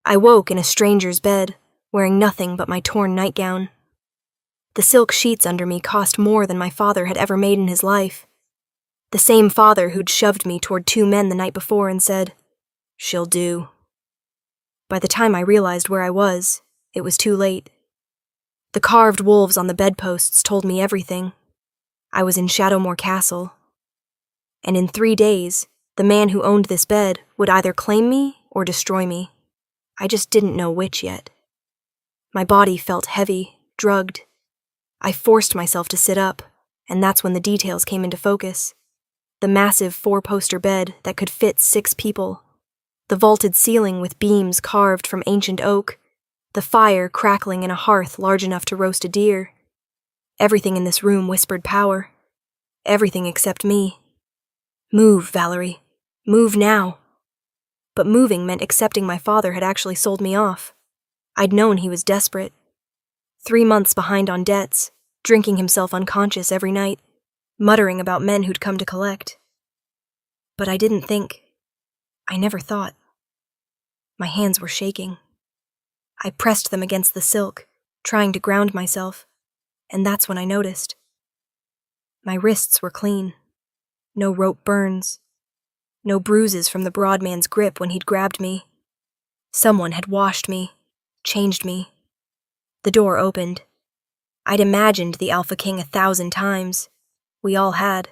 I woke in a stranger's bed, wearing nothing but my torn nightgown. The silk sheets under me cost more than my father had ever made in his life. The same father who'd shoved me toward two men the night before and said, "She'll do." By the time I realized where I was, it was too late. The carved wolves on the bedposts told me everything. I was in Shadowmoor Castle. And in 3 days, the man who owned this bed would either claim me or destroy me. I just didn't know which yet. My body felt heavy, drugged. I forced myself to sit up, and that's when the details came into focus. The massive 4-poster bed that could fit 6 people. The vaulted ceiling with beams carved from ancient oak. The fire crackling in a hearth large enough to roast a deer. Everything in this room whispered power. Everything except me. Move, Valerie. Move now. But moving meant accepting my father had actually sold me off. I'd known he was desperate. 3 months behind on debts, drinking himself unconscious every night, muttering about men who'd come to collect. But I didn't think. I never thought. My hands were shaking. I pressed them against the silk, trying to ground myself, and that's when I noticed. My wrists were clean. No rope burns. No bruises from the broad man's grip when he'd grabbed me. Someone had washed me, changed me. The door opened. I'd imagined the Alpha King 1,000 times. We all had.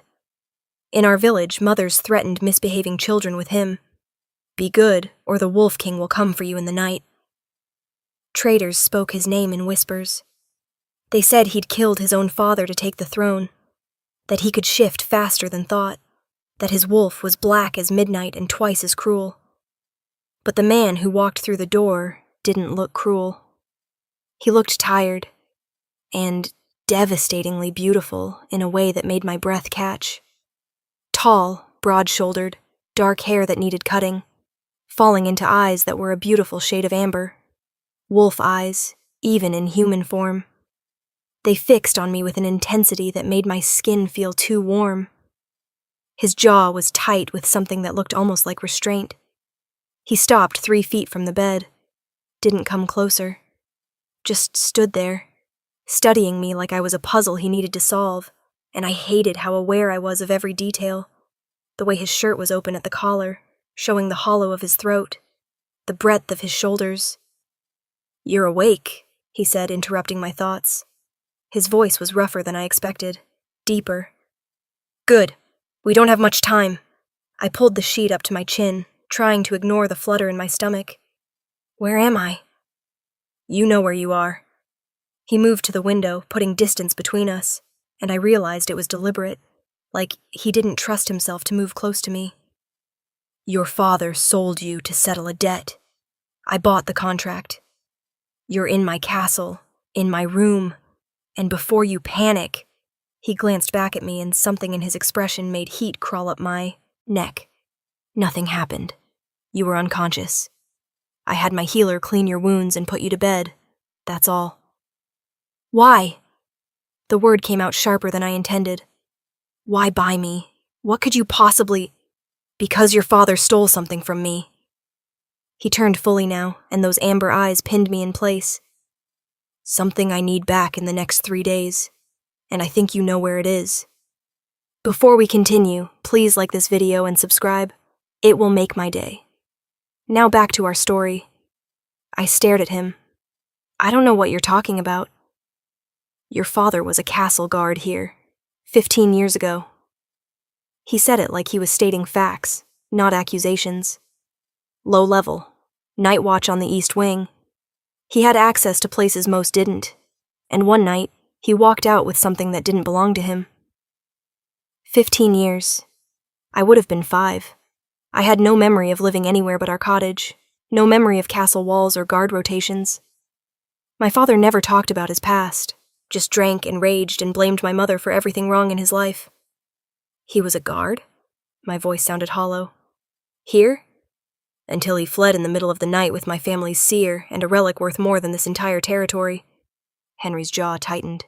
In our village, mothers threatened misbehaving children with him. Be good, or the Wolf King will come for you in the night. Traders spoke his name in whispers. They said he'd killed his own father to take the throne, that he could shift faster than thought, that his wolf was black as midnight and twice as cruel. But the man who walked through the door didn't look cruel. He looked tired, and devastatingly beautiful in a way that made my breath catch. Tall, broad-shouldered, dark hair that needed cutting, falling into eyes that were a beautiful shade of amber. Wolf eyes, even in human form. They fixed on me with an intensity that made my skin feel too warm. His jaw was tight with something that looked almost like restraint. He stopped 3 feet from the bed, didn't come closer, just stood there, studying me like I was a puzzle he needed to solve, and I hated how aware I was of every detail. The way his shirt was open at the collar, showing the hollow of his throat, the breadth of his shoulders. "You're awake," he said, interrupting my thoughts. His voice was rougher than I expected, deeper. "Good. We don't have much time." I pulled the sheet up to my chin, trying to ignore the flutter in my stomach. "Where am I?" "You know where you are." He moved to the window, putting distance between us, and I realized it was deliberate, like he didn't trust himself to move close to me. "Your father sold you to settle a debt. I bought the contract. You're in my castle, in my room, and before you panic..." He glanced back at me and something in his expression made heat crawl up my neck. "Nothing happened. You were unconscious. I had my healer clean your wounds and put you to bed. That's all." "Why?" The word came out sharper than I intended. "Why buy me? What could you possibly..." "Because your father stole something from me." He turned fully now, and those amber eyes pinned me in place. "Something I need back in the next 3 days, and I think you know where it is." Before we continue, please like this video and subscribe. It will make my day. Now back to our story. I stared at him. "I don't know what you're talking about." "Your father was a castle guard here, 15 years ago." He said it like he was stating facts, not accusations. Low level, night watch on the East Wing. He had access to places most didn't, and one night, he walked out with something that didn't belong to him. 15 years. I would have been 5. I had no memory of living anywhere but our cottage, no memory of castle walls or guard rotations. My father never talked about his past, just drank and raged and blamed my mother for everything wrong in his life. "He was a guard?" My voice sounded hollow. "Here?" "Until he fled in the middle of the night with my family's seer and a relic worth more than this entire territory." Henry's jaw tightened.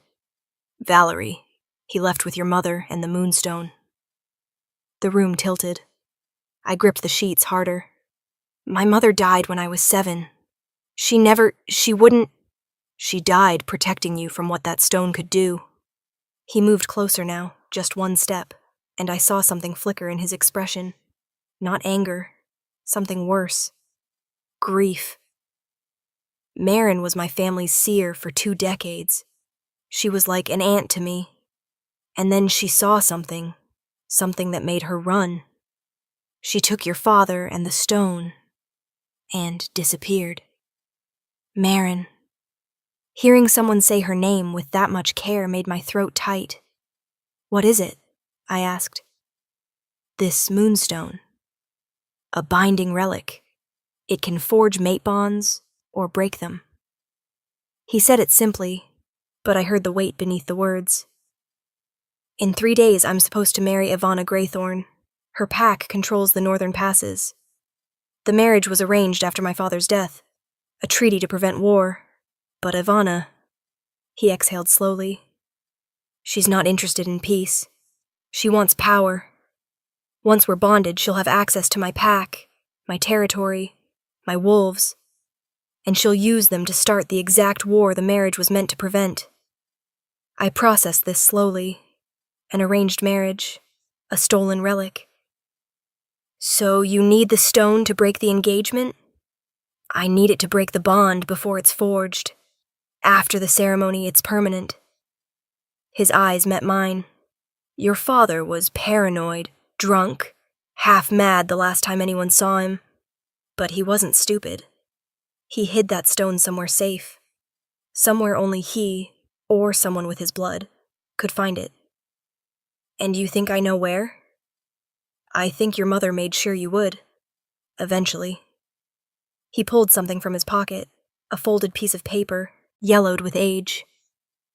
"Valerie, he left with your mother and the moonstone." The room tilted. I gripped the sheets harder. "My mother died when I was 7. She wouldn't. She died protecting you from what that stone could do. He moved closer now, just one step, and I saw something flicker in his expression. Not anger, something worse. Grief. Marin was my family's seer for 2 decades. She was like an aunt to me. And then she saw something that made her run. She took your father and the stone, and disappeared. Marin. Hearing someone say her name with that much care made my throat tight. What is it? I asked. This moonstone. A binding relic. It can forge mate bonds or break them. He said it simply, but I heard the weight beneath the words. In 3 days, I'm supposed to marry Ivana Greythorn. Her pack controls the northern passes. The marriage was arranged after my father's death, a treaty to prevent war. But Ivana, he exhaled slowly. She's not interested in peace. She wants power. Once we're bonded, she'll have access to my pack, my territory, my wolves, and she'll use them to start the exact war the marriage was meant to prevent. I processed this slowly. An arranged marriage, a stolen relic. So you need the stone to break the engagement? I need it to break the bond before it's forged. After the ceremony, it's permanent. His eyes met mine. Your father was paranoid, drunk, half mad the last time anyone saw him. But he wasn't stupid. He hid that stone somewhere safe. Somewhere only he, or someone with his blood, could find it. And you think I know where? I think your mother made sure you would. Eventually. He pulled something from his pocket, a folded piece of paper, yellowed with age.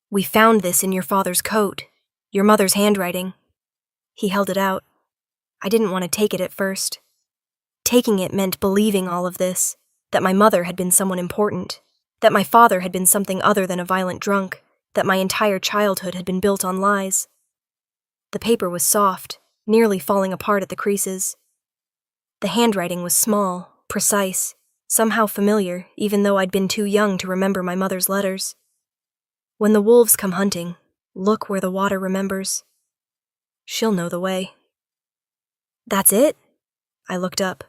We found this in your father's coat, your mother's handwriting. He held it out. I didn't want to take it at first. Taking it meant believing all of this, that my mother had been someone important, that my father had been something other than a violent drunk, that my entire childhood had been built on lies. The paper was soft, nearly falling apart at the creases. The handwriting was small, precise, somehow familiar, even though I'd been too young to remember my mother's letters. When the wolves come hunting, look where the water remembers. She'll know the way. That's it? I looked up.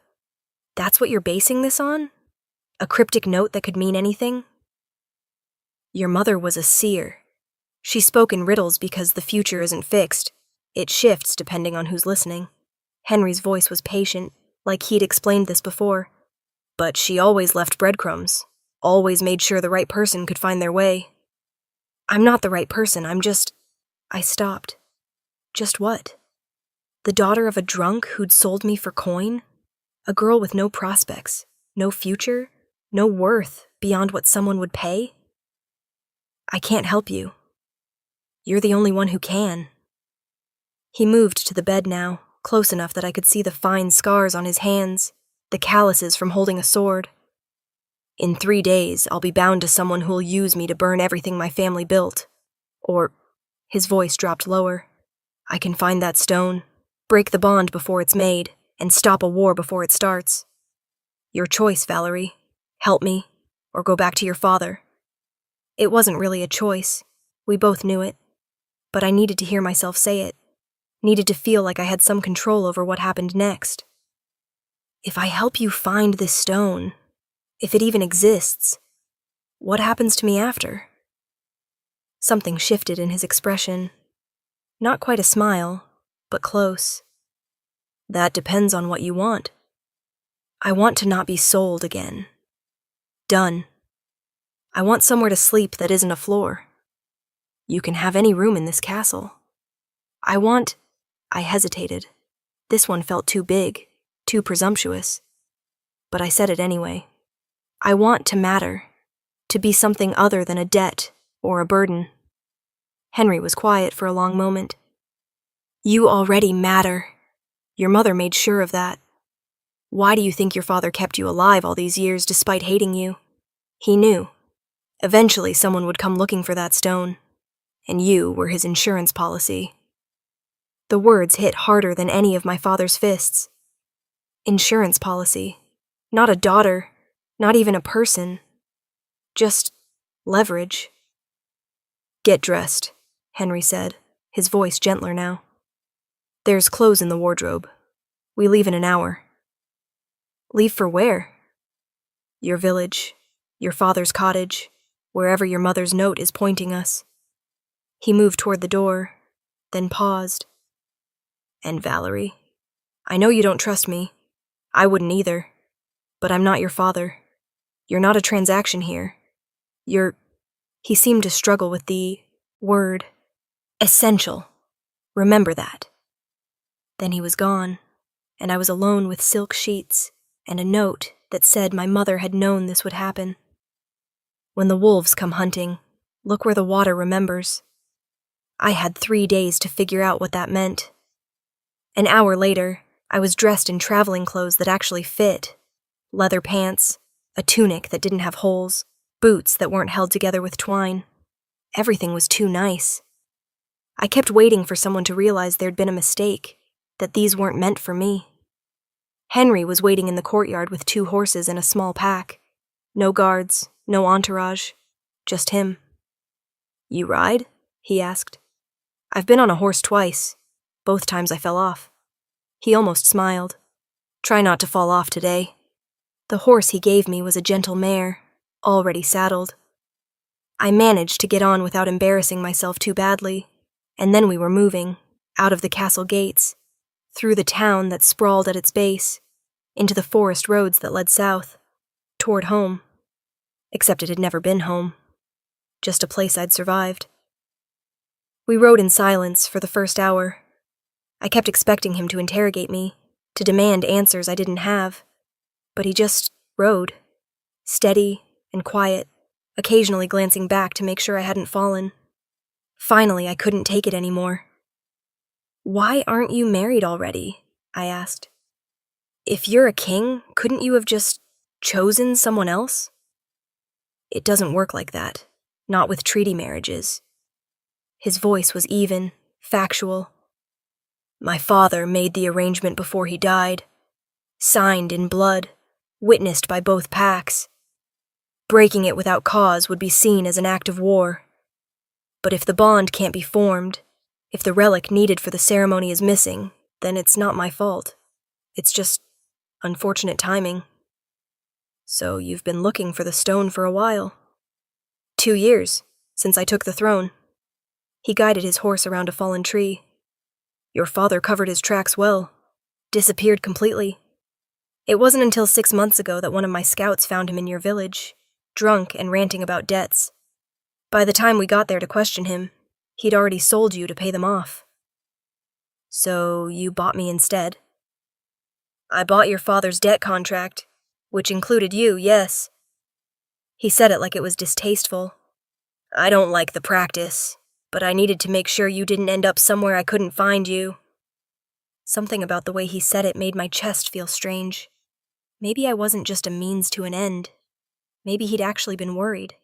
That's what you're basing this on? A cryptic note that could mean anything? Your mother was a seer. She spoke in riddles because the future isn't fixed. It shifts depending on who's listening. Henry's voice was patient, like he'd explained this before. But she always left breadcrumbs, always made sure the right person could find their way. I'm not the right person, I stopped. Just what? The daughter of a drunk who'd sold me for coin? A girl with no prospects, no future, no worth beyond what someone would pay? I can't help you. You're the only one who can. He moved to the bed now, close enough that I could see the fine scars on his hands, the calluses from holding a sword. In 3 days, I'll be bound to someone who'll use me to burn everything my family built. Or, his voice dropped lower, I can find that stone, break the bond before it's made, and stop a war before it starts. Your choice, Valerie. Help me, or go back to your father. It wasn't really a choice. We both knew it. But I needed to hear myself say it. Needed to feel like I had some control over what happened next. If I help you find this stone, if it even exists, what happens to me after? Something shifted in his expression. Not quite a smile, but close. That depends on what you want. I want to not be sold again. Done. I want somewhere to sleep that isn't a floor. You can have any room in this castle. I hesitated. This one felt too big, too presumptuous. But I said it anyway. I want to matter, to be something other than a debt or a burden. Henry was quiet for a long moment. You already matter. Your mother made sure of that. Why do you think your father kept you alive all these years despite hating you? He knew. Eventually someone would come looking for that stone, and you were his insurance policy. The words hit harder than any of my father's fists. Insurance policy. Not a daughter, not even a person, Just leverage. Get dressed, Henry said, his voice gentler now. There's clothes in the wardrobe. We leave in an hour. Leave for where? Your village, your father's cottage, wherever your mother's note is pointing us. He moved toward the door, then paused. And Valerie, I know you don't trust me. I wouldn't either. But I'm not your father. You're not a transaction here. You're... He seemed to struggle with the word essential. Remember that. Then he was gone, and I was alone with silk sheets and a note that said my mother had known this would happen. When the wolves come hunting, look where the water remembers. I had 3 days to figure out what that meant. An hour later, I was dressed in traveling clothes that actually fit. Leather pants, a tunic that didn't have holes, boots that weren't held together with twine. Everything was too nice. I kept waiting for someone to realize there'd been a mistake, that these weren't meant for me. Henry was waiting in the courtyard with 2 horses and a small pack. No guards, no entourage, just him. You ride? He asked. I've been on a horse twice. Both times I fell off. He almost smiled. Try not to fall off today. The horse he gave me was a gentle mare, already saddled. I managed to get on without embarrassing myself too badly, and then we were moving, out of the castle gates, through the town that sprawled at its base, into the forest roads that led south, toward home. Except it had never been home. Just a place I'd survived. We rode in silence for the first hour. I kept expecting him to interrogate me, to demand answers I didn't have, but he just rode, steady and quiet, occasionally glancing back to make sure I hadn't fallen. Finally, I couldn't take it anymore. Why aren't you married already? I asked. If you're a king, couldn't you have just chosen someone else? It doesn't work like that, not with treaty marriages. His voice was even, factual. My father made the arrangement before he died, signed in blood, witnessed by both packs. Breaking it without cause would be seen as an act of war. But if the bond can't be formed, if the relic needed for the ceremony is missing, then it's not my fault. It's just unfortunate timing. So you've been looking for the stone for a while. 2 years, since I took the throne. He guided his horse around a fallen tree. Your father covered his tracks well, disappeared completely. It wasn't until 6 months ago that one of my scouts found him in your village, drunk and ranting about debts. By the time we got there to question him, he'd already sold you to pay them off. So you bought me instead? I bought your father's debt contract, which included you, yes. He said it like it was distasteful. I don't like the practice, but I needed to make sure you didn't end up somewhere I couldn't find you. Something about the way he said it made my chest feel strange. Maybe I wasn't just a means to an end. Maybe he'd actually been worried.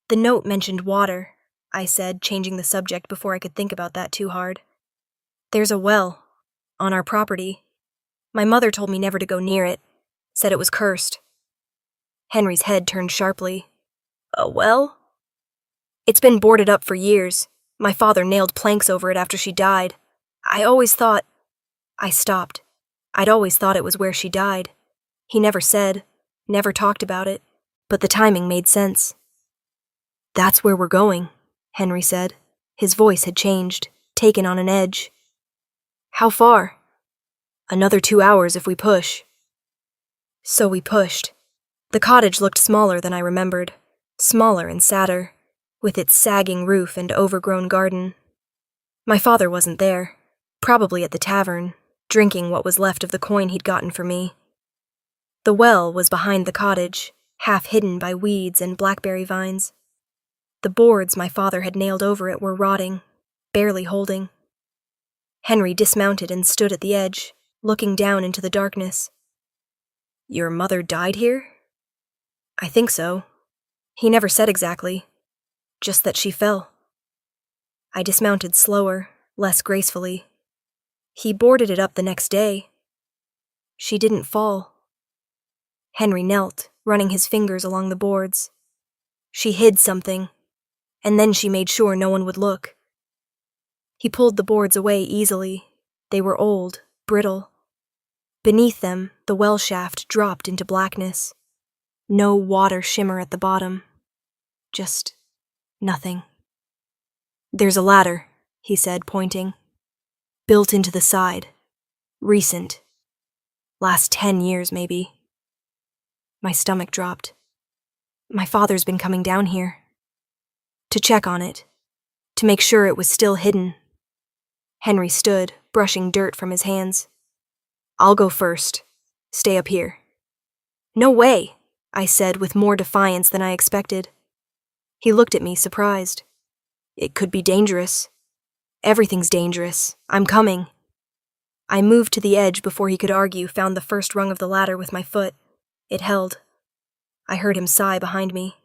The note mentioned water, I said, changing the subject before I could think about that too hard. There's a well, on our property. My mother told me never to go near it, said it was cursed. Henry's head turned sharply. A well? It's been boarded up for years. My father nailed planks over it after she died. I stopped. I'd always thought it was where she died. He never said, never talked about it, but the timing made sense. That's where we're going, Henry said. His voice had changed, taken on an edge. How far? Another 2 hours if we push. So we pushed. The cottage looked smaller than I remembered, smaller and sadder, with its sagging roof and overgrown garden. My father wasn't there, probably at the tavern, drinking what was left of the coin he'd gotten for me. The well was behind the cottage, half hidden by weeds and blackberry vines. The boards my father had nailed over it were rotting, barely holding. Henry dismounted and stood at the edge, looking down into the darkness. Your mother died here? I think so. He never said exactly, just that she fell. I dismounted slower, less gracefully. He boarded it up the next day. She didn't fall. Henry knelt, running his fingers along the boards, She hid something, and then she made sure no one would look. He pulled the boards away easily. They were old, brittle. Beneath them, the well shaft dropped into blackness. No water shimmer at the bottom. Just nothing. "There's a ladder," he said, pointing. "Built into the side. Recent. Last 10 years, maybe." My stomach dropped. My father's been coming down here. To check on it. To make sure it was still hidden. Henry stood, brushing dirt from his hands. "I'll go first. Stay up here." "No way," I said with more defiance than I expected. He looked at me, surprised. "It could be dangerous." "Everything's dangerous. I'm coming." I moved to the edge before he could argue, found the first rung of the ladder with my foot. It held. I heard him sigh behind me.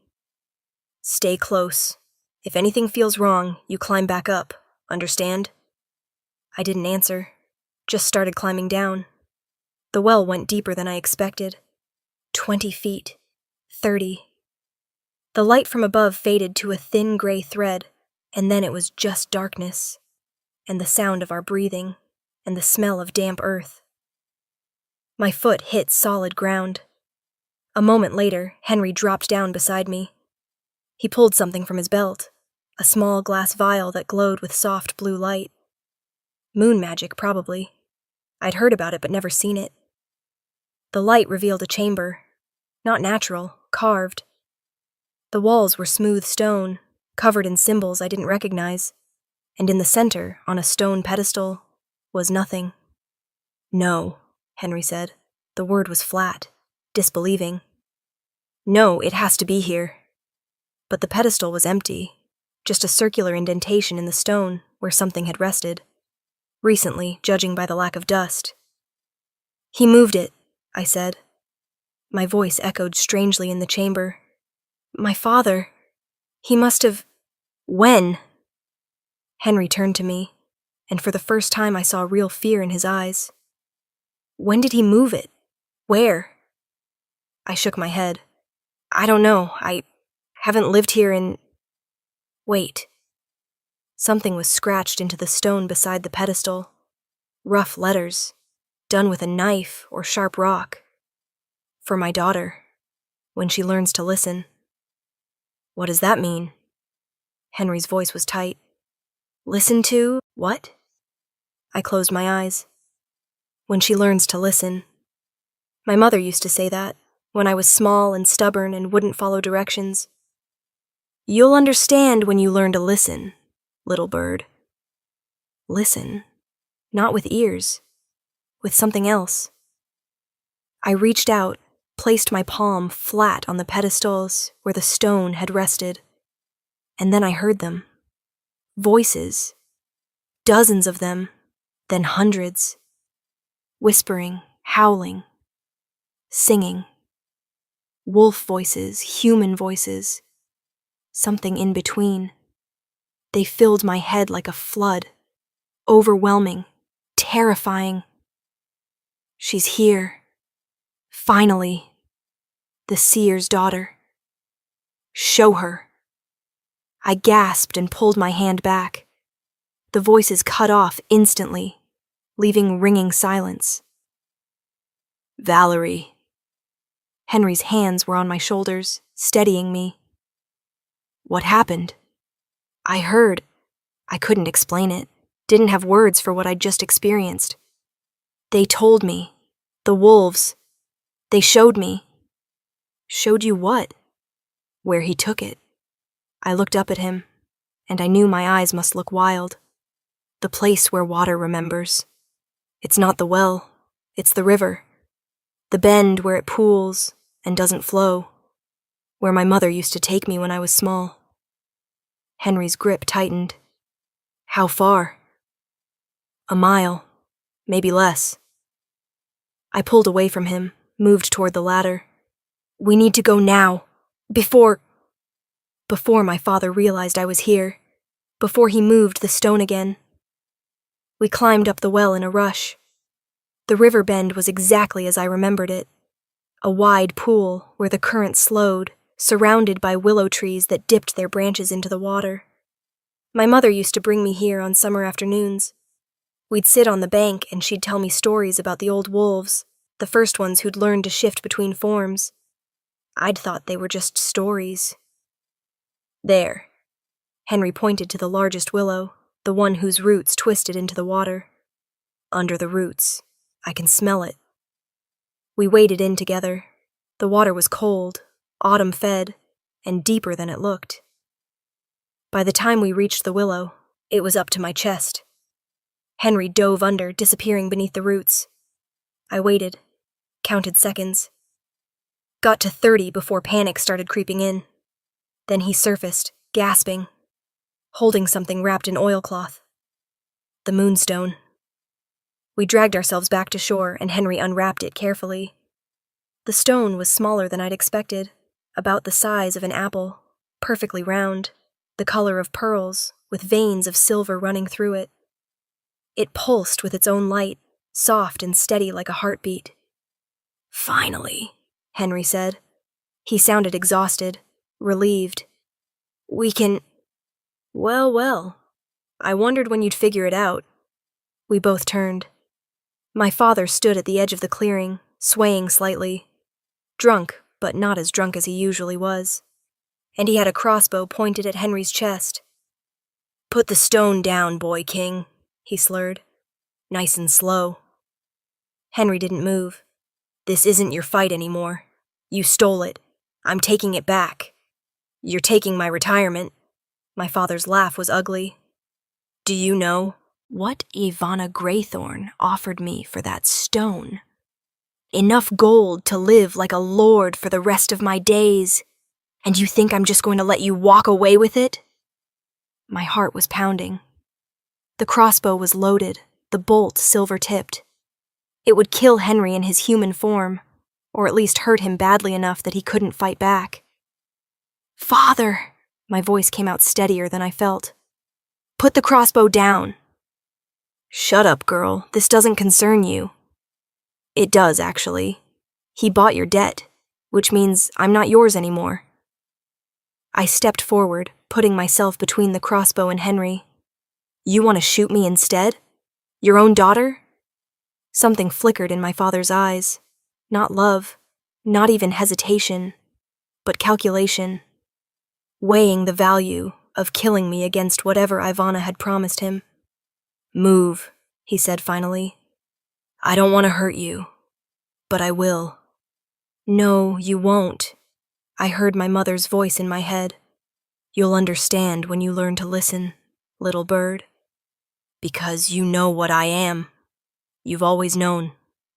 "Stay close. If anything feels wrong, you climb back up. Understand?" I didn't answer, just started climbing down. The well went deeper than I expected. 20 feet. 30. The light from above faded to a thin gray thread, and then it was just darkness, and the sound of our breathing, and the smell of damp earth. My foot hit solid ground. A moment later, Henry dropped down beside me. He pulled something from his belt, a small glass vial that glowed with soft blue light. Moon magic, probably. I'd heard about it but never seen it. The light revealed a chamber. Not natural, carved. The walls were smooth stone, covered in symbols I didn't recognize, and in the center, on a stone pedestal, was nothing. "No," Henry said. The word was flat, disbelieving. "No, it has to be here." But the pedestal was empty, just a circular indentation in the stone where something had rested. Recently, judging by the lack of dust. "He moved it," I said. My voice echoed strangely in the chamber. "My father, he must have—" "When?" Henry turned to me, and for the first time I saw real fear in his eyes. "When did he move it? Where?" I shook my head. "I don't know. I haven't lived here in—" Wait. Something was scratched into the stone beside the pedestal. Rough letters, done with a knife or sharp rock. "For my daughter, when she learns to listen." "What does that mean?" Henry's voice was tight. "Listen to what?" I closed my eyes. "When she learns to listen." My mother used to say that, when I was small and stubborn and wouldn't follow directions. "You'll understand when you learn to listen, little bird." Listen, not with ears, with something else. I reached out, placed my palm flat on the pedestals where the stone had rested, and then I heard them. Voices. Dozens of them, then hundreds. Whispering, howling, singing. Wolf voices, human voices. Something in between. They filled my head like a flood. Overwhelming, terrifying. She's here. Finally. The seer's daughter. Show her. I gasped and pulled my hand back. The voices cut off instantly, leaving ringing silence. "Valerie." Henry's hands were on my shoulders, steadying me. "What happened?" I heard. I couldn't explain it. Didn't have words for what I'd just experienced. "They told me. The wolves. They showed me." "Showed you what?" "Where he took it." I looked up at him, and I knew my eyes must look wild. "The place where water remembers. It's not the well, it's the river. The bend where it pools and doesn't flow. Where my mother used to take me when I was small." Henry's grip tightened. "How far?" "A mile, maybe less." I pulled away from him, moved toward the ladder. "We need to go now, before my father realized I was here, before he moved the stone again." We climbed up the well in a rush. The river bend was exactly as I remembered it, a wide pool where the current slowed, surrounded by willow trees that dipped their branches into the water. My mother used to bring me here on summer afternoons. We'd sit on the bank and she'd tell me stories about the old wolves, the first ones who'd learned to shift between forms. I'd thought they were just stories. There. Henry pointed to the largest willow, the one whose roots twisted into the water. Under the roots. I can smell it. We waded in together. The water was cold, autumn-fed, and deeper than it looked. By the time we reached the willow, it was up to my chest. Henry dove under, disappearing beneath the roots. I waited, counted seconds. Got to 30 before panic started creeping in. Then he surfaced, gasping, holding something wrapped in oilcloth. The moonstone. We dragged ourselves back to shore, and Henry unwrapped it carefully. The stone was smaller than I'd expected, about the size of an apple, perfectly round, the color of pearls, with veins of silver running through it. It pulsed with its own light, soft and steady like a heartbeat. "Finally," Henry said. He sounded exhausted, relieved. "We can—" Well, I wondered when you'd figure it out." We both turned. My father stood at the edge of the clearing, swaying slightly. Drunk, but not as drunk as he usually was. And he had a crossbow pointed at Henry's chest. "Put the stone down, boy king," he slurred. "Nice and slow." Henry didn't move. "This isn't your fight anymore. You stole it. I'm taking it back. You're taking my retirement." My father's laugh was ugly. "Do you know what Ivana Greythorn offered me for that stone? Enough gold to live like a lord for the rest of my days. And you think I'm just going to let you walk away with it?" My heart was pounding. The crossbow was loaded, the bolt silver-tipped. It would kill Henry in his human form, or at least hurt him badly enough that he couldn't fight back. "Father!" My voice came out steadier than I felt. "Put the crossbow down." "Shut up, girl. This doesn't concern you." "It does, actually. He bought your debt, which means I'm not yours anymore." I stepped forward, putting myself between the crossbow and Henry. "You want to shoot me instead? Your own daughter?" Something flickered in my father's eyes. Not love, not even hesitation, but calculation. Weighing the value of killing me against whatever Ivana had promised him. "Move," he said finally. "I don't want to hurt you, but I will." "No, you won't." I heard my mother's voice in my head. "You'll understand when you learn to listen, little bird. Because you know what I am. You've always known.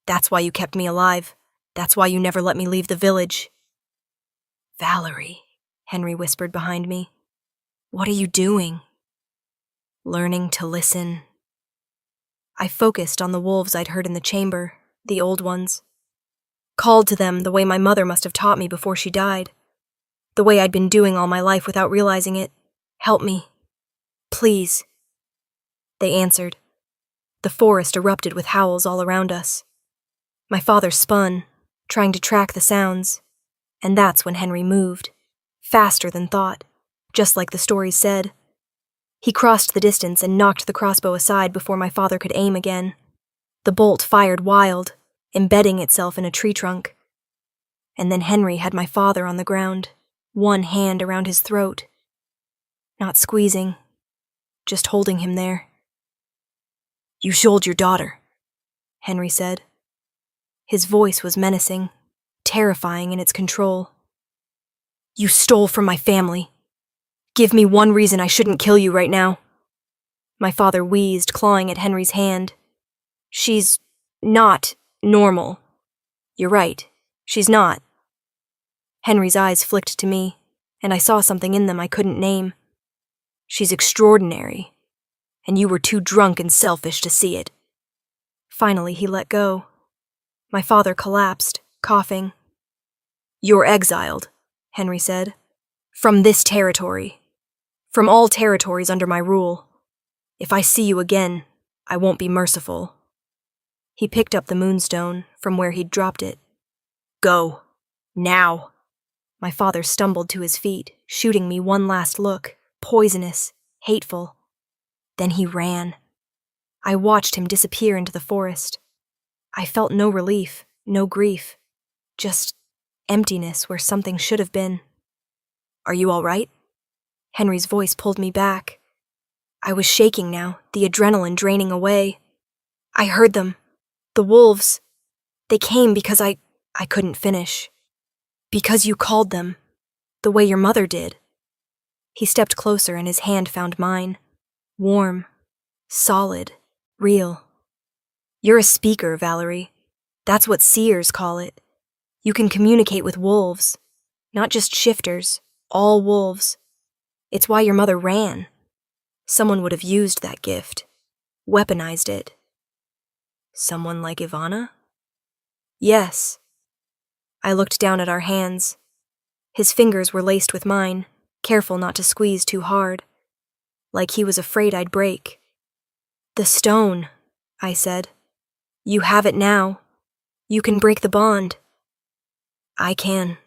That's why you kept me alive. That's why you never let me leave the village." "Valerie," Henry whispered behind me. "What are you doing?" "Learning to listen." I focused on the wolves I'd heard in the chamber, the old ones. Called to them the way my mother must have taught me before she died. The way I'd been doing all my life without realizing it. "Help me. Please." They answered. The forest erupted with howls all around us. My father spun, trying to track the sounds, and that's when Henry moved, faster than thought, just like the stories said. He crossed the distance and knocked the crossbow aside before my father could aim again. The bolt fired wild, embedding itself in a tree trunk. And then Henry had my father on the ground, one hand around his throat. Not squeezing, just holding him there. "You sold your daughter," Henry said. His voice was menacing, terrifying in its control. "You stole from my family. Give me one reason I shouldn't kill you right now." My father wheezed, clawing at Henry's hand. "She's not normal." "You're right. She's not." Henry's eyes flicked to me, and I saw something in them I couldn't name. "She's extraordinary, and you were too drunk and selfish to see it." Finally, he let go. My father collapsed, coughing. "You're exiled," Henry said. "From this territory. From all territories under my rule. If I see you again, I won't be merciful." He picked up the moonstone from where he'd dropped it. "Go. Now." My father stumbled to his feet, shooting me one last look, poisonous, hateful. Then he ran. I watched him disappear into the forest. I felt no relief, no grief, just emptiness where something should have been. "Are you all right?" Henry's voice pulled me back. I was shaking now, the adrenaline draining away. "I heard them. The wolves. They came because I couldn't finish. Because you called them, the way your mother did." He stepped closer and his hand found mine. Warm, solid, real. "You're a speaker, Valerie. That's what seers call it. You can communicate with wolves, not just shifters, all wolves. It's why your mother ran. Someone would have used that gift, weaponized it." "Someone like Ivana?" "Yes." I looked down at our hands. His fingers were laced with mine, careful not to squeeze too hard, like he was afraid I'd break. "The stone," I said. "You have it now. You can break the bond." "I can."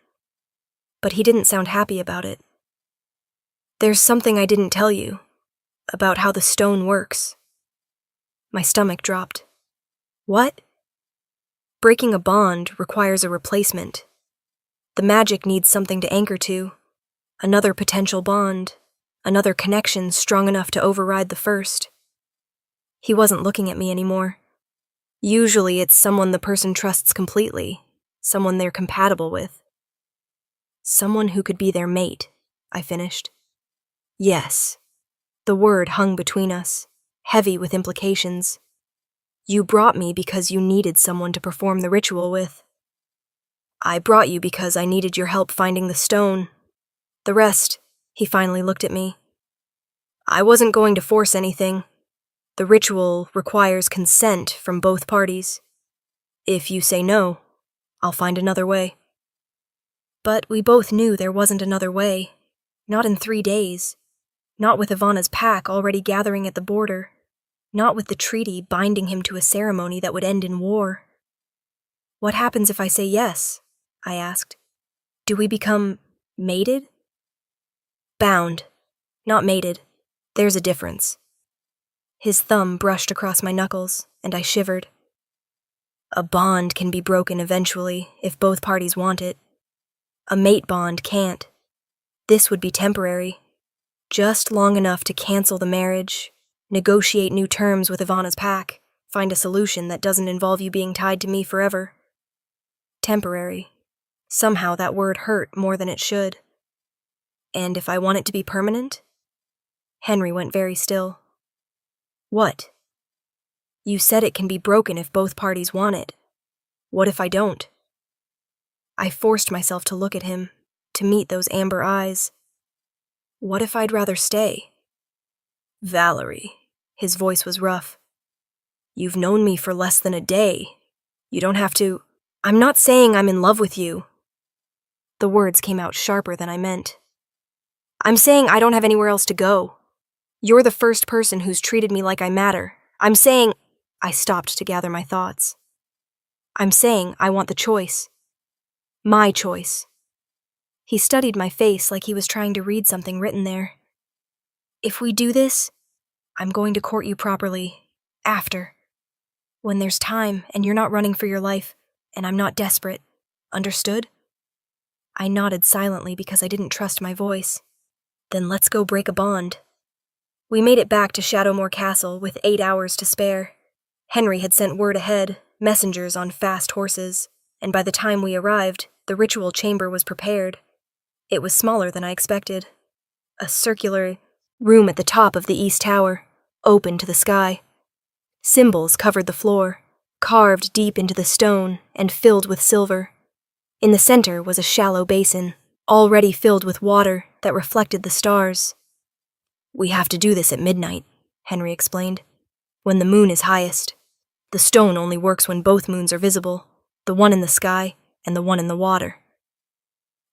But he didn't sound happy about it. "There's something I didn't tell you, about how the stone works." My stomach dropped. "What?" "Breaking a bond requires a replacement. The magic needs something to anchor to, another potential bond, another connection strong enough to override the first." He wasn't looking at me anymore. Usually it's someone the person trusts completely, someone they're compatible with. "Someone who could be their mate," I finished. "Yes." The word hung between us, heavy with implications. "You brought me because you needed someone to perform the ritual with." "I brought you because I needed your help finding the stone. The rest," he finally looked at me. "I wasn't going to force anything. The ritual requires consent from both parties. If you say no, I'll find another way." But we both knew there wasn't another way. Not in 3 days. Not with Ivana's pack already gathering at the border. Not with the treaty binding him to a ceremony that would end in war. "What happens if I say yes?" I asked. "Do we become mated?" "Bound, not mated. There's a difference." His thumb brushed across my knuckles, and I shivered. "A bond can be broken eventually if both parties want it. A mate bond can't. This would be temporary. Just long enough to cancel the marriage, negotiate new terms with Ivana's pack, find a solution that doesn't involve you being tied to me forever." Temporary. Somehow that word hurt more than it should. "And if I want it to be permanent?" Henry went very still. "What?" "You said it can be broken if both parties want it. What if I don't?" I forced myself to look at him, to meet those amber eyes. "What if I'd rather stay?" "Valerie," his voice was rough. "You've known me for less than a day. You don't have to—" "I'm not saying I'm in love with you." The words came out sharper than I meant. "I'm saying I don't have anywhere else to go. You're the first person who's treated me like I matter. I'm saying—" I stopped to gather my thoughts. "I'm saying I want the choice. My choice." He studied my face like he was trying to read something written there. "If we do this, I'm going to court you properly. After. When there's time and you're not running for your life, and I'm not desperate. Understood?" I nodded silently because I didn't trust my voice. "Then let's go break a bond." We made it back to Shadowmoor Castle with 8 hours to spare. Henry had sent word ahead, messengers on fast horses, and by the time we arrived, the ritual chamber was prepared. It was smaller than I expected. A circular room at the top of the east tower, open to the sky. Symbols covered the floor, carved deep into the stone and filled with silver. In the center was a shallow basin, already filled with water that reflected the stars. "We have to do this at midnight," Henry explained, "when the moon is highest. The stone only works when both moons are visible, the one in the sky and the one in the water."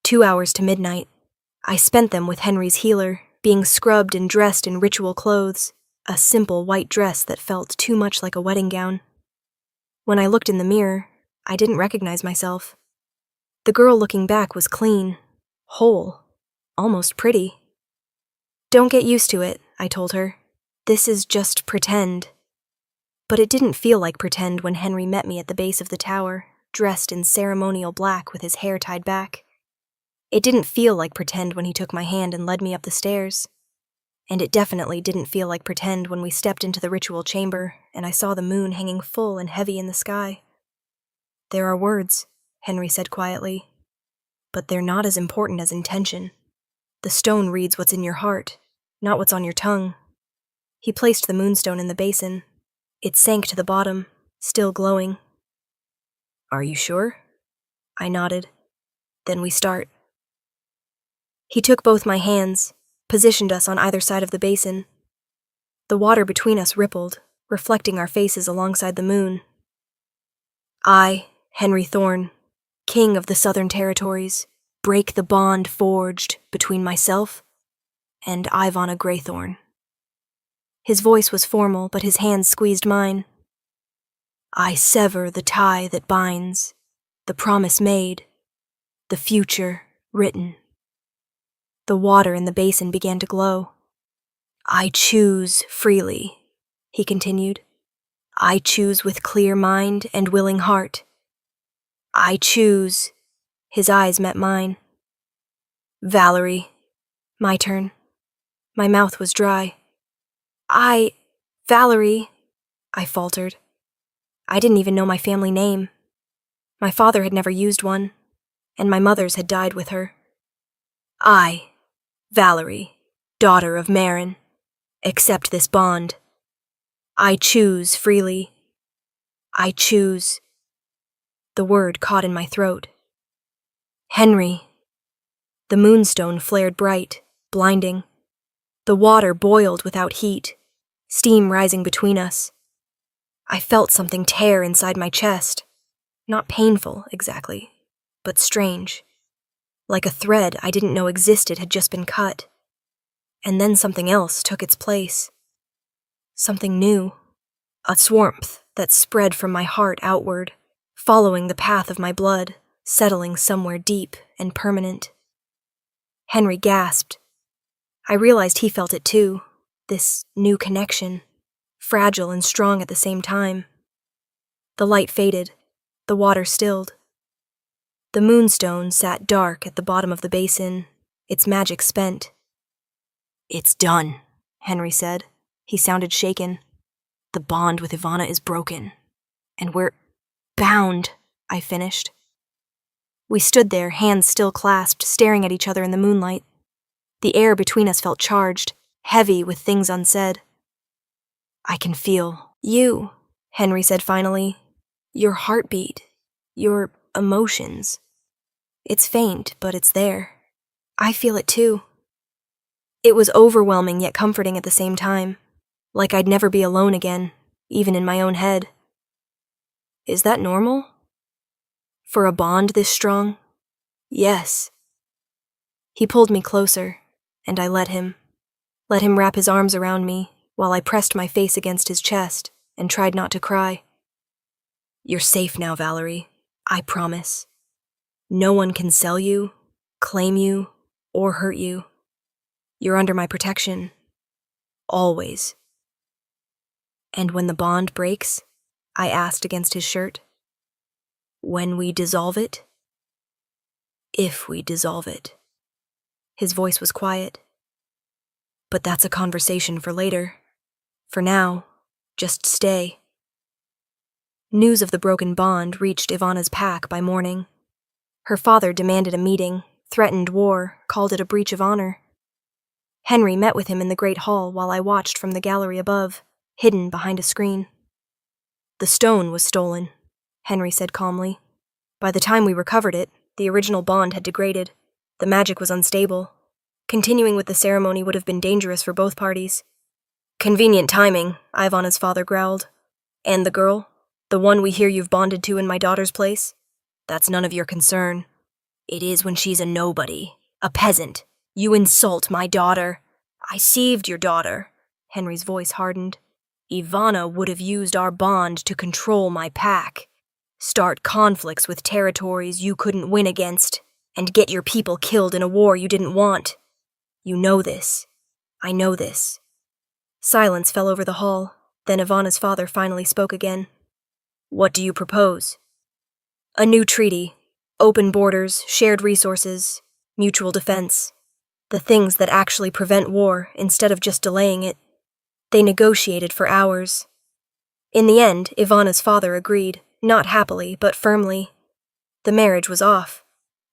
2 hours to midnight. I spent them with Henry's healer, being scrubbed and dressed in ritual clothes, a simple white dress that felt too much like a wedding gown. When I looked in the mirror, I didn't recognize myself. The girl looking back was clean, Whole. Almost pretty. Don't get used to it, I told her. This is just pretend. But it didn't feel like pretend when Henry met me at the base of the tower, dressed in ceremonial black with his hair tied back. It didn't feel like pretend when he took my hand and led me up the stairs. And it definitely didn't feel like pretend when we stepped into the ritual chamber and I saw the moon hanging full and heavy in the sky. There are words, Henry said quietly, but they're not as important as intention. The stone reads what's in your heart, not what's on your tongue. He placed the moonstone in the basin. It sank to the bottom, still glowing. Are you sure? I nodded. Then we start. He took both my hands, positioned us on either side of the basin. The water between us rippled, reflecting our faces alongside the moon. I, Henry Thorne, King of the Southern Territories, break the bond forged between myself and Ivana Greythorn. His voice was formal, but his hands squeezed mine. I sever the tie that binds, the promise made, the future written. The water in the basin began to glow. I choose freely, he continued. I choose with clear mind and willing heart. I choose. His eyes met mine. Valerie. My turn. My mouth was dry. Valerie, I faltered. I didn't even know my family name. My father had never used one, and my mother's had died with her. I, Valerie, daughter of Marin, accept this bond. I choose freely. I choose. The word caught in my throat. Henry. The moonstone flared bright, blinding. The water boiled without heat, steam rising between us. I felt something tear inside my chest. Not painful, exactly, but strange. Like a thread I didn't know existed had just been cut. And then something else took its place. Something new. A warmth that spread from my heart outward, following the path of my blood, settling somewhere deep and permanent. Henry gasped. I realized he felt it too, this new connection, fragile and strong at the same time. The light faded, the water stilled. The moonstone sat dark at the bottom of the basin, its magic spent. It's done, Henry said. He sounded shaken. The bond with Ivana is broken, and we're bound, I finished. We stood there, hands still clasped, staring at each other in the moonlight. The air between us felt charged, heavy with things unsaid. I can feel you, Henry said finally. Your heartbeat, your emotions. It's faint, but it's there. I feel it too. It was overwhelming yet comforting at the same time, like I'd never be alone again, even in my own head. Is that normal? For a bond this strong? Yes. He pulled me closer, and I let him wrap his arms around me while I pressed my face against his chest and tried not to cry. You're safe now, Valerie, I promise. No one can sell you, claim you, or hurt you. You're under my protection. Always. And when the bond breaks, I asked against his shirt. When we dissolve it? If we dissolve it. His voice was quiet. But that's a conversation for later. For now, just stay. News of the broken bond reached Ivana's pack by morning. Her father demanded a meeting, threatened war, called it a breach of honor. Henry met with him in the great hall while I watched from the gallery above, hidden behind a screen. The stone was stolen, Henry said calmly. By the time we recovered it, the original bond had degraded. The magic was unstable. Continuing with the ceremony would have been dangerous for both parties. Convenient timing, Ivana's father growled. And the girl? The one we hear you've bonded to in my daughter's place? That's none of your concern. It is when she's a nobody, a peasant. You insult my daughter. I saved your daughter. Henry's voice hardened. Ivana would have used our bond to control my pack. Start conflicts with territories you couldn't win against, and get your people killed in a war you didn't want. You know this. I know this. Silence fell over the hall. Then Ivana's father finally spoke again. What do you propose? A new treaty. Open borders, shared resources, mutual defense. The things that actually prevent war instead of just delaying it. They negotiated for hours. In the end, Ivana's father agreed, not happily, but firmly. The marriage was off.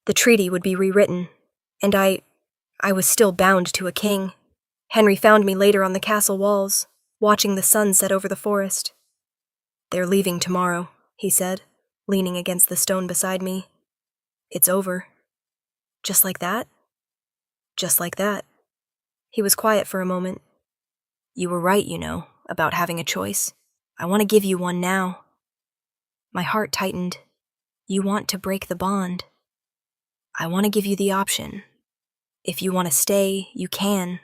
The treaty would be rewritten. And I was still bound to a king. Henry found me later on the castle walls, watching the sun set over the forest. They're leaving tomorrow, he said, leaning against the stone beside me. It's over. Just like that? Just like that. He was quiet for a moment. You were right, about having a choice. I want to give you one now. My heart tightened. You want to break the bond. I want to give you the option. If you want to stay, you can.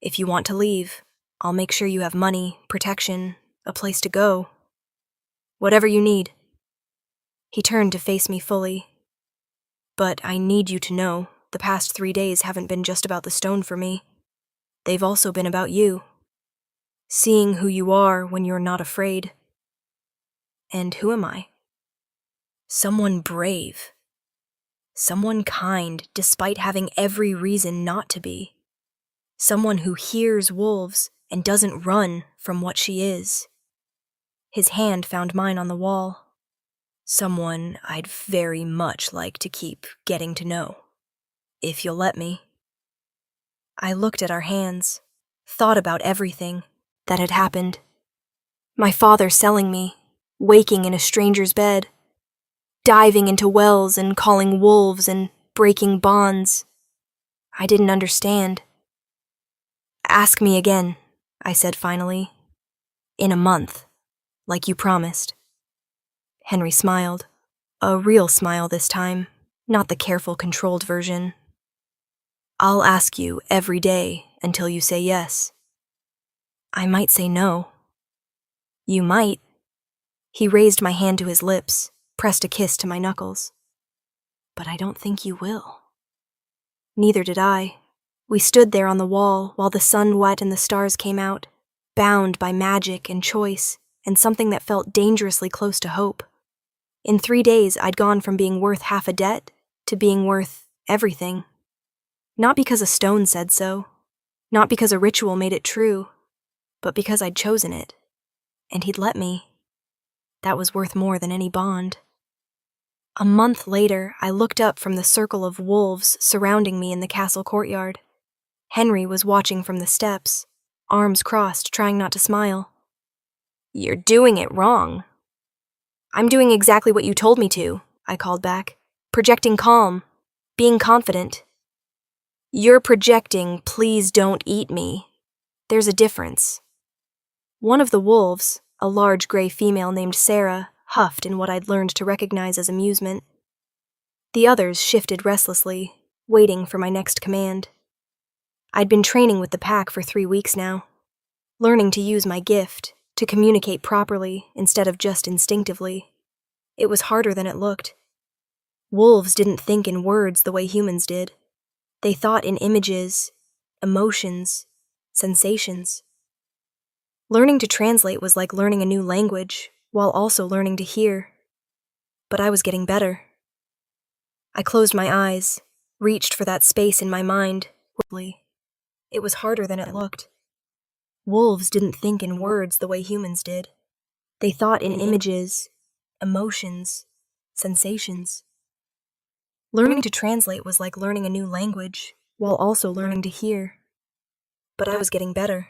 If you want to leave, I'll make sure you have money, protection, a place to go. Whatever you need. He turned to face me fully. But I need you to know, the past 3 days haven't been just about the stone for me. They've also been about you. Seeing who you are when you're not afraid. And who am I? Someone brave. Someone kind, despite having every reason not to be. Someone who hears wolves and doesn't run from what she is. His hand found mine on the wall. Someone I'd very much like to keep getting to know. If you'll let me. I looked at our hands, thought about everything that had happened. My father selling me, waking in a stranger's bed, diving into wells and calling wolves and breaking bonds. I didn't understand. Ask me again, I said finally. In a month, like you promised. Henry smiled. A real smile this time, not the careful, controlled version. I'll ask you every day until you say yes. I might say no. You might. He raised my hand to his lips, pressed a kiss to my knuckles. But I don't think you will. Neither did I. We stood there on the wall while the sun wet and the stars came out, bound by magic and choice and something that felt dangerously close to hope. In 3 days, I'd gone from being worth half a debt to being worth everything. Not because a stone said so, not because a ritual made it true, but because I'd chosen it, and he'd let me. That was worth more than any bond. A month later, I looked up from the circle of wolves surrounding me in the castle courtyard. Henry was watching from the steps, arms crossed, trying not to smile. You're doing it wrong. I'm doing exactly what you told me to, I called back, projecting calm, being confident. You're projecting, please don't eat me. There's a difference. One of the wolves, a large gray female named Sarah, huffed in what I'd learned to recognize as amusement. The others shifted restlessly, waiting for my next command. I'd been training with the pack for 3 weeks now, learning to use my gift, to communicate properly instead of just instinctively. It was harder than it looked. Wolves didn't think in words the way humans did. They thought in images, emotions, sensations. Learning to translate was like learning a new language, while also learning to hear. But I was getting better. I closed my eyes, reached for that space in my mind. It was harder than it looked. Wolves didn't think in words the way humans did. They thought in images, emotions, sensations. Learning to translate was like learning a new language, while also learning to hear. But I was getting better.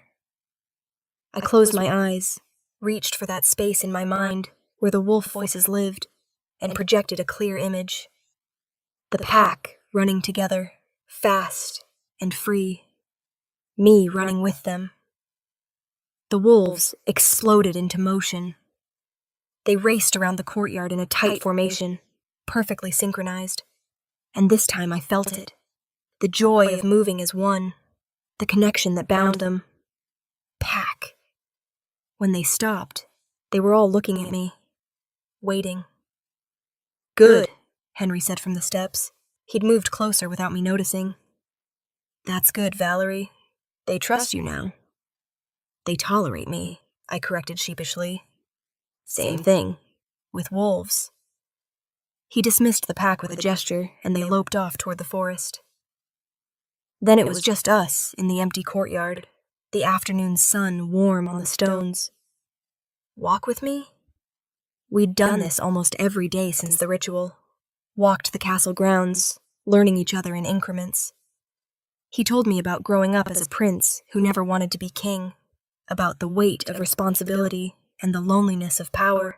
I closed my eyes, reached for that space in my mind where the wolf voices lived, and projected a clear image. The pack running together, fast and free. Me running with them. The wolves exploded into motion. They raced around the courtyard in a tight formation, perfectly synchronized. And this time I felt it. The joy of moving as one. The connection that bound them. Pack. When they stopped, they were all looking at me, waiting. Good, Henry said from the steps. He'd moved closer without me noticing. That's good, Valerie. They trust you now. They tolerate me, I corrected sheepishly. Same thing. With wolves. He dismissed the pack with a gesture, and they loped off toward the forest. Then it was just us in the empty courtyard, the afternoon sun warm on the stones. Walk with me? We'd done this almost every day since the ritual. Walked the castle grounds, learning each other in increments. He told me about growing up as a prince who never wanted to be king, about the weight of responsibility and the loneliness of power.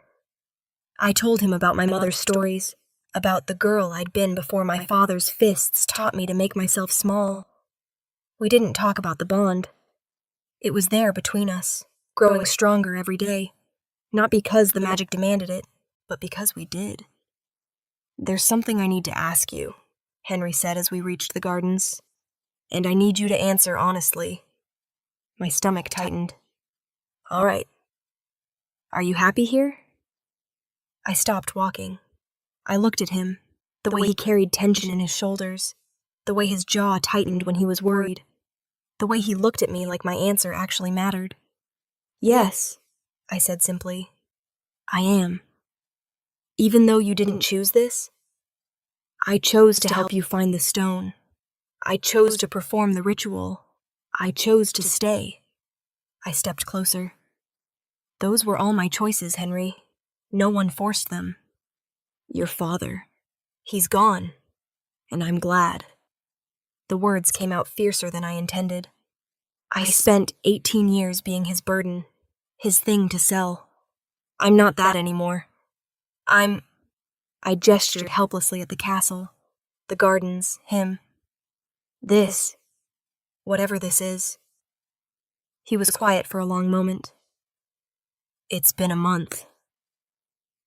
I told him about my mother's stories, about the girl I'd been before my father's fists taught me to make myself small. We didn't talk about the bond. It was there between us, growing stronger every day, not because the magic demanded it, but because we did. There's something I need to ask you, Henry said as we reached the gardens, and I need you to answer honestly. My stomach tightened. All right. Are you happy here? I stopped walking. I looked at him, the way he carried tension in his shoulders, the way his jaw tightened when he was worried, the way he looked at me like my answer actually mattered. Yes, I said simply. I am. Even though you didn't choose this, I chose to help you find the stone. I chose to perform the ritual. I chose to stay. I stepped closer. Those were all my choices, Henry. No one forced them. Your father. He's gone. And I'm glad. The words came out fiercer than I intended. I spent 18 years being his burden, his thing to sell. I'm not that anymore. I gestured helplessly at the castle, the gardens, him. This, whatever this is. He was quiet for a long moment. It's been a month.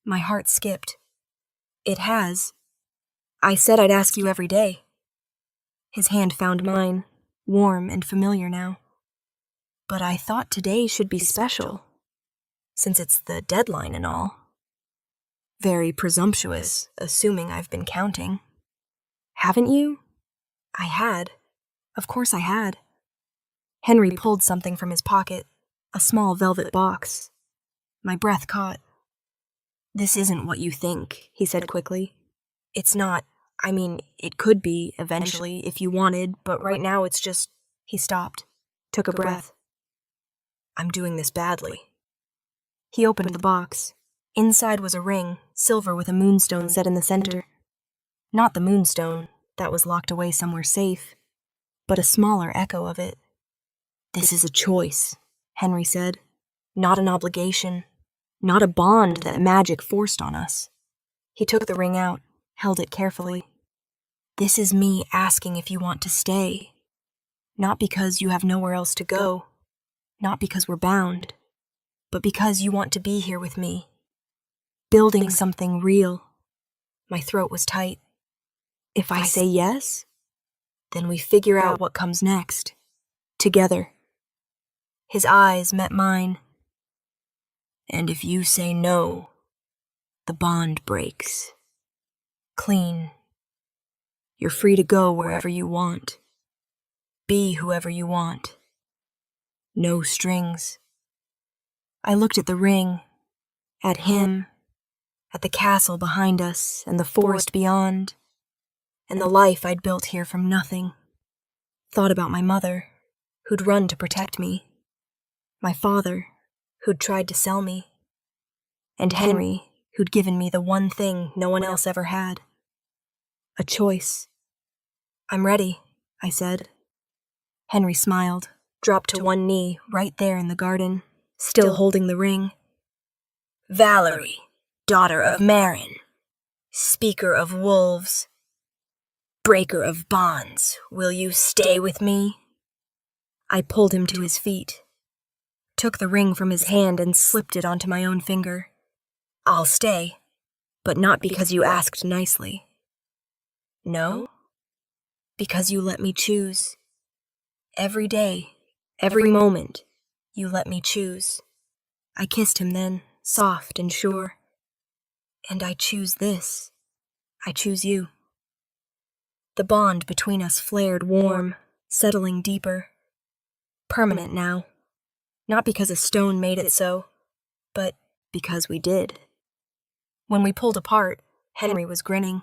My heart skipped. It has. I said I'd ask you every day. His hand found mine, warm and familiar now. But I thought today should be special, since it's the deadline and all. Very presumptuous, assuming I've been counting. Haven't you? I had. Of course I had. Henry pulled something from his pocket, a small velvet box. My breath caught. This isn't what you think, he said quickly. It's not. I mean, it could be, eventually, if you wanted, but right now it's just... He stopped, took a breath. I'm doing this badly. He opened the box. Inside was a ring, silver with a moonstone set in the center. Not the moonstone, that was locked away somewhere safe, but a smaller echo of it. This is a choice, Henry said. Not an obligation. Not a bond that magic forced on us. He took the ring out, held it carefully. This is me asking if you want to stay. Not because you have nowhere else to go. Not because we're bound. But because you want to be here with me. Building something real. My throat was tight. If I say yes, then we figure out what comes next. Together. His eyes met mine. And if you say no, the bond breaks. Clean. You're free to go wherever you want. Be whoever you want. No strings. I looked at the ring, at him, at the castle behind us and the forest beyond, and the life I'd built here from nothing. Thought about my mother, who'd run to protect me. My father, who'd tried to sell me. And Henry, who'd given me the one thing no one else ever had. A choice. I'm ready, I said. Henry smiled, dropped to one knee right there in the garden, still holding the ring. Valerie, daughter of Marin, speaker of wolves, breaker of bonds, will you stay with me? I pulled him to his feet, took the ring from his hand and slipped it onto my own finger. I'll stay, but not because you asked nicely. No? Because you let me choose. Every day, every moment, you let me choose. I kissed him then, soft and sure. And I choose this. I choose you. The bond between us flared warm, settling deeper. Permanent now. Not because a stone made it so, but because we did. When we pulled apart, Henry was grinning.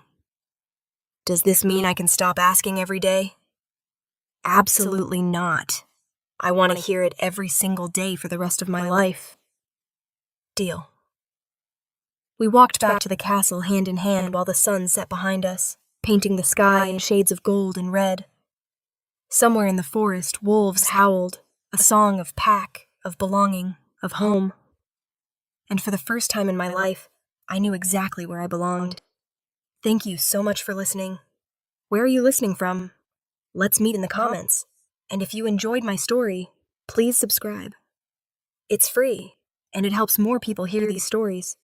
Does this mean I can stop asking every day? Absolutely not. I want to hear it every single day for the rest of my life. Deal. We walked back to the castle hand in hand while the sun set behind us, painting the sky in shades of gold and red. Somewhere in the forest, wolves howled, a song of pack, of belonging, of home. And for the first time in my life, I knew exactly where I belonged. Thank you so much for listening. Where are you listening from? Let's meet in the comments. And if you enjoyed my story, please subscribe. It's free, and it helps more people hear these stories.